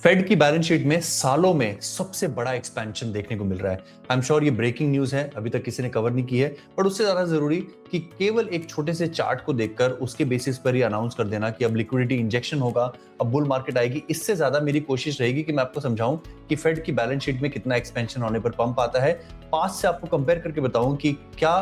Fade की balance sheet में सालों में सबसे बड़ा एक्सपेंशन देखने को मिल रहा है। आई एम श्योर ये ब्रेकिंग न्यूज है, अभी तक किसी ने कवर नहीं की है, बट उससे ज्यादा जरूरी कि केवल एक छोटे से चार्ट को देखकर उसके बेसिस पर ही अनाउंस कर देना कि अब लिक्विडिटी इंजेक्शन होगा, अब बुल मार्केट आएगी। इससे ज्यादा मेरी कोशिश रहेगी कि मैं आपको समझाऊं कि फेड की बैलेंस शीट में कितना एक्सपेंशन होने पर पंप आता है। पास्ट से आपको कंपेयर करके बताऊं कि क्या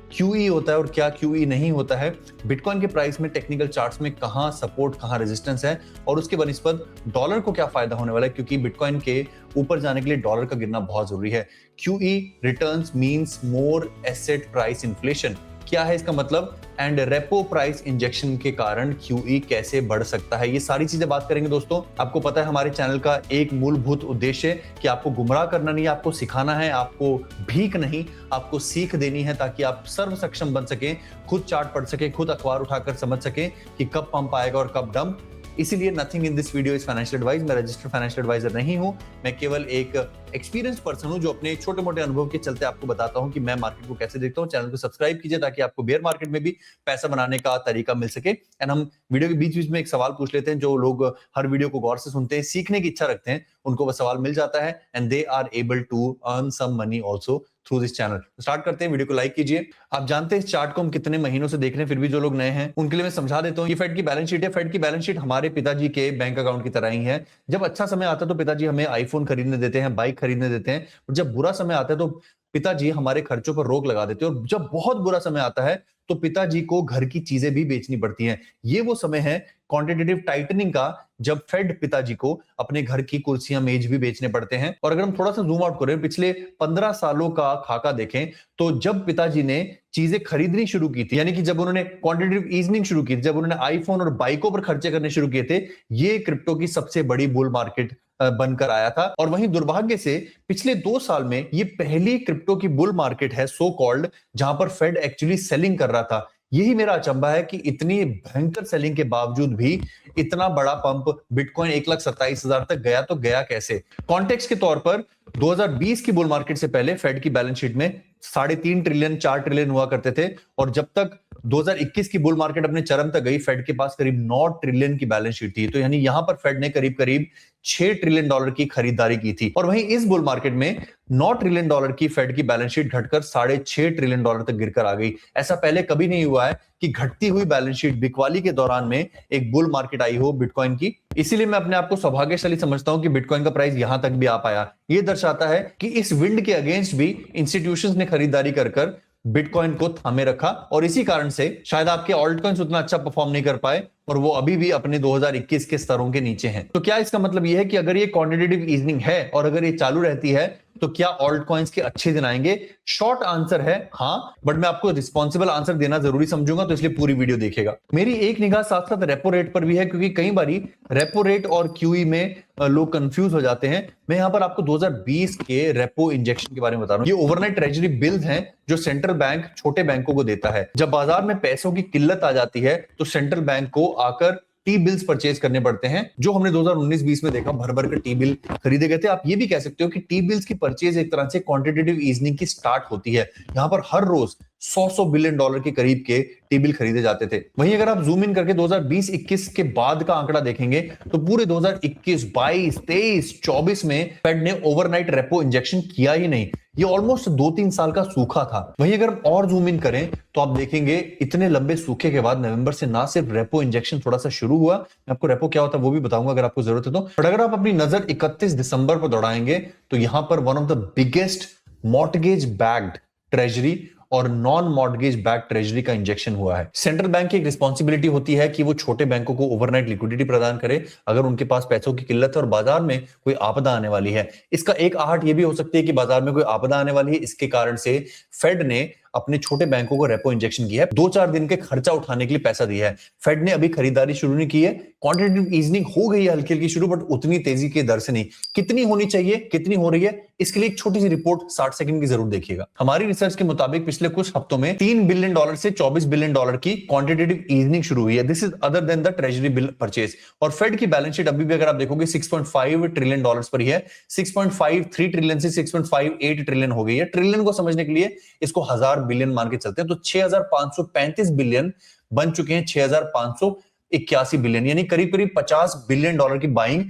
QE होता है और क्या QE नहीं होता है, बिटकॉइन के प्राइस में टेक्निकल चार्ट्स में कहां सपोर्ट कहां रेजिस्टेंस है, और उसके बनिस्पत डॉलर को क्या फायदा होने वाला है, क्योंकि बिटकॉइन के ऊपर जाने के लिए डॉलर का गिरना बहुत जरूरी है। QE returns means more asset price inflation, क्या है इसका मतलब, एंड रेपो प्राइस इंजेक्शन के कारण QE कैसे बढ़ सकता है, ये सारी चीजें बात करेंगे दोस्तों। आपको पता है हमारे चैनल का एक मूलभूत उद्देश्य कि आपको गुमराह करना नहीं, आपको सिखाना है, आपको भीख नहीं, आपको सीख देनी है, ताकि आप सर्व सक्षम बन सकें, खुद चार्ट पढ़ सकें, खुद अखबार उठाकर समझ सकें कि कब पंप आएगा और कब डंप। इसीलिए nothing in this video is financial advice. मैं रजिस्टर्ड फाइनेंशियल एडवाइजर नहीं हूं, मैं केवल एक एक्सपीरियंस पर्सन हूं जो अपने छोटे मोटे अनुभव के चलते आपको बताता हूं कि मैं मार्केट को कैसे देखता हूं। चैनल को सब्सक्राइब कीजिए ताकि आपको बेयर मार्केट में भी पैसा बनाने का तरीका मिल सके। एंड हम वीडियो के बीच बीच में एक सवाल पूछ लेते हैं, जो लोग हर वीडियो को गौर से सुनते हैं, सीखने की इच्छा रखते हैं, उनको वह सवाल मिल जाता है, and they are able to earn some money also through this channel. Start करते हैं, वीडियो को लाइक कीजिए। आप जानते हैं इस चार्ट को हम कितने महीनों से देख रहे हैं, फिर भी जो लोग नए हैं उनके लिए मैं समझा देता हूं। ये फेड की बैलेंस शीट है। फेड की बैलेंस शीट हमारे पिताजी के बैंक अकाउंट की तरह ही है। जब अच्छा समय आता है तो पिताजी हमें आईफोन खरीदने देते हैं, बाइक खरीदने देते हैं, और जब बुरा समय आता है तो पिताजी हमारे खर्चों पर रोक लगा देते हैं, और जब बहुत बुरा समय आता है तो पिताजी को घर की चीजें भी बेचनी पड़ती हैं। ये वो समय है क्वांटिटेटिव टाइटनिंग का, जब फेड पिताजी को अपने घर की कुर्सियां मेज भी बेचने पड़ते हैं। और अगर हम थोड़ा सा जूम आउट करें, पिछले 15 सालों का खाका देखें, तो जब पिताजी ने चीजें खरीदनी शुरू की थी, यानी कि जब उन्होंने क्वांटिटेटिव ईजनिंग शुरू की थी, जब उन्होंने आईफोन और बाइकों पर खर्चे करने शुरू किए थे, ये क्रिप्टो की सबसे बड़ी बुल मार्केट बनकर आया था। और वहीं दुर्भाग्य से पिछले 2 साल में ये पहली क्रिप्टो की बुल मार्केट है सो कॉल्ड, जहां पर फेड एक्चुअली सेलिंग कर रहा था। यही मेरा अचंभा है कि इतनी भयंकर सेलिंग के बावजूद भी इतना बड़ा पंप बिटकॉइन 1,27,000 तक गया, तो गया कैसे। कॉन्टेक्स्ट के तौर पर 2020 की बुल मार्केट से पहले फेड की बैलेंस शीट में 3.5 ट्रिलियन 4 ट्रिलियन हुआ करते थे, और जब तक 2021 की बुल मार्केट अपने चरम तक गई, फेड के पास करीब 9 ट्रिलियन की बैलेंस शीट थी। तो यानी यहां पर फेड ने करीब करीब 6 ट्रिलियन डॉलर की खरीदारी की थी। और वहीं इस बुल मार्केट में 9 ट्रिलियन डॉलर की फेड की बैलेंस शीट घटकर 6.5 ट्रिलियन डॉलर तक गिरकर आ गई। ऐसा पहले कभी नहीं हुआ है कि घटती हुई बैलेंस शीट बिकवाली के दौरान में एक बुल मार्केट आई हो बिटकॉइन की। इसीलिए मैं अपने आप को सौभाग्यशाली समझता हूं कि बिटकॉइन का प्राइस यहां तक भी आ पाया। यह दर्शाता है कि इस विंड के अगेंस्ट भी इंस्टीट्यूशंस ने खरीदारी कर बिटकॉइन को थामे रखा, और इसी कारण से शायद आपके ऑल्ट कॉइन्स उतना अच्छा परफॉर्म नहीं कर पाए, और वो अभी भी अपने 2021 के स्तरों के नीचे हैं। तो क्या इसका मतलब यह है कि अगर ये क्वांटिटेटिव ईजनिंग है और अगर ये चालू रहती है तो क्या ऑल्ट कॉइन्स के अच्छे दिन आएंगे? शॉर्ट आंसर है हाँ, बट मैं आपको रिस्पॉन्सिबल आंसर देना जरूरी समझूंगा, तो इसलिए पूरी वीडियो देखिएगा। मेरी एक निगाह साथ साथ रेपो रेट पर भी है, क्योंकि कई बारी रेपो रेट और QE में लोग कंफ्यूज हो जाते हैं। मैं यहां पर आपको 2020 के रेपो इंजेक्शन के बारे में बता रहा हूं। ये ओवरनाइट ट्रेजरी बिल्स हैं जो सेंट्रल बैंक छोटे बैंकों को देता है। जब बाजार में पैसों की किल्लत आ जाती है तो सेंट्रल बैंक को आकर टी बिल्स परचेज करने पड़ते हैं, जो हमने 2019-20 में देखा, भर भर के टी बिल खरीदे गए थे। आप ये भी कह सकते हो कि टी बिल्स की परचेज एक तरह से क्वांटिटेटिव ईजनिंग की स्टार्ट होती है। यहां पर हर रोज 100 बिलियन डॉलर के करीब के टी बिल खरीदे जाते थे। वहीं अगर आप जूम इन करके 2020-21 के बाद का आंकड़ा देखेंगे तो पूरे 2021, 22, 23, 24 में फेड ने ओवरनाइट रेपो इंजेक्शन किया ही नहीं। ये ऑलमोस्ट 2-3 साल का सूखा था। वहीं अगर हम और जूम इन करें तो आप देखेंगे इतने लंबे सूखे के बाद नवंबर से ना सिर्फ रेपो इंजेक्शन थोड़ा सा शुरू हुआ, मैं आपको रेपो क्या होता है वो भी बताऊंगा अगर आपको जरूरत है तो, बट अगर आप अपनी नजर 31 दिसंबर पर दौड़ाएंगे तो यहां पर one of the biggest mortgage backed treasury और नॉन मॉर्टगेज बैक ट्रेजरी का इंजेक्शन हुआ है। सेंट्रल बैंक की एक रिस्पॉन्सिबिलिटी होती है कि वो छोटे बैंकों को ओवरनाइट लिक्विडिटी प्रदान करे अगर उनके पास पैसों की किल्लत है और बाजार में कोई आपदा आने वाली है। इसका एक आहट ये भी हो सकती है कि बाजार में कोई आपदा आने वाली है, इसके कारण से फेड ने अपने छोटे बैंकों को रेपो इंजेक्शन किया है। 2-4 दिन के खर्चा उठाने के लिए पैसा दिया है। फेड ने अभी खरीदारी शुरू नहीं की है, क्वांटिटेटिव ईजनिंग हो गई है हल्की हल्की शुरू, बट उतनी तेजी के दर से नहीं। कितनी होनी चाहिए, कितनी हो रही है, इसके लिए एक छोटी सी रिपोर्ट 60 सेकंड की जरूर देखिएगा। हमारी रिसर्च के मुताबिक पिछले कुछ हफ्तों में 3 बिलियन डॉलर से 24 बिलियन डॉलर की क्वांटिटेटिव ईजनिंग शुरू हुई है। This is other than the treasury bill purchase. और फेड की बैलेंस शीट अभी भी अगर आप देखोगे 6.5 ट्रिलियन डॉलर्स पर ही है। 6.53 ट्रिलियन से 6.58 ट्रिलियन हो गई है। ट्रिलियन को समझने के लिए इसको 1000 बिलियन मान के चलते हैं तो 6535 बिलियन बन चुके हैं। 6581 बिलियन यानी करीब करीब 50 बिलियन डॉलर की बाइंग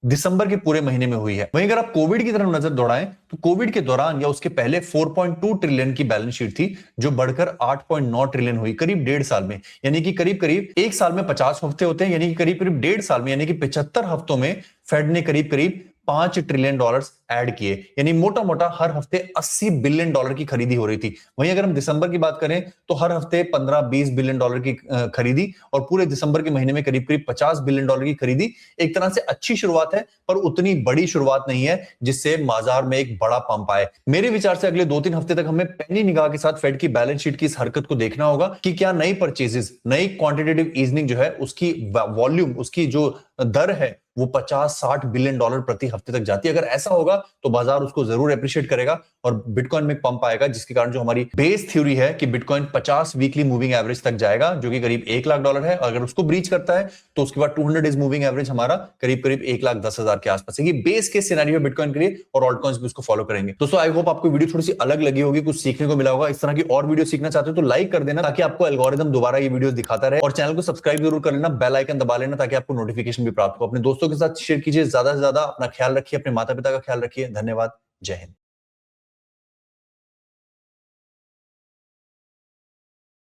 दिसंबर के पूरे महीने में हुई है। वहीं अगर आप कोविड की तरफ नजर दौड़ाएं तो कोविड के दौरान या उसके पहले 4.2 ट्रिलियन की बैलेंस शीट थी, जो बढ़कर 8.9 ट्रिलियन हुई करीब 1.5 साल में। यानी कि करीब करीब एक साल में 50 हफ्ते होते हैं, यानी कि करीब करीब 1.5 साल में यानी कि 75 हफ्तों में फेड ने करीब करीब $5 ट्रिलियन ऐड किए। यानी मोटा मोटा हर हफ्ते $80 बिलियन की खरीदी हो रही थी। वहीं अगर हम दिसंबर की बात करें तो हर हफ्ते $15-20 बिलियन की खरीदी, और पूरे दिसंबर के महीने में करीब करीब $50 बिलियन की खरीदी। एक तरह से अच्छी शुरुआत है, पर उतनी बड़ी शुरुआत नहीं है जिससे बाजार में एक बड़ा पंप आए। मेरे विचार से अगले 2-3 हफ्ते तक हमें पैनी निगाह के साथ फेड की बैलेंस शीट की इस हरकत को देखना होगा कि क्या नई परचेजेस, नई क्वांटिटेटिव ईजनिंग जो है उसकी वॉल्यूम, उसकी जो दर है वो $50-60 बिलियन प्रति हफ्ते तक जाती है। अगर ऐसा होगा तो बाजार उसको जरूर अप्रिशिएट करेगा और बिटकॉइन में पंप आएगा, जिसके कारण जो हमारी बेस थ्योरी है कि बिटकॉइन 50 वीकली मूविंग एवरेज तक जाएगा, जो कि करीब $1 लाख है। अगर उसको ब्रीच करता है तो उसके बाद 200 डेज मूविंग एवरेज हमारा करीब करीब 1,10,000 के आसपास है। ये बेस केस सिनेरियो बिटकॉइन के लिए, और ऑल्ट कॉइन्स भी उसको फॉलो करेंगे। दोस्तों आई होप आपको वीडियो थोड़ी सी अलग लगी होगी, कुछ सीखने को मिला होगा। इस तरह की और वीडियो सीखना चाहते हो तो लाइक कर देना, ताकि आपको एल्गोरिदम दोबारा ये वीडियो दिखाता रहे, और चैनल को सब्सक्राइब जरूर कर लेना, बेल आइकन दबा लेना, ताकि आपको नोटिफिकेशन भी प्राप्त हो। अपने दोस्तों के साथ शेयर कीजिए, ज्यादा से ज्यादा अपना ख्याल रखिए, अपने माता पिता का ख्याल रखिए। धन्यवाद। जय हिंद।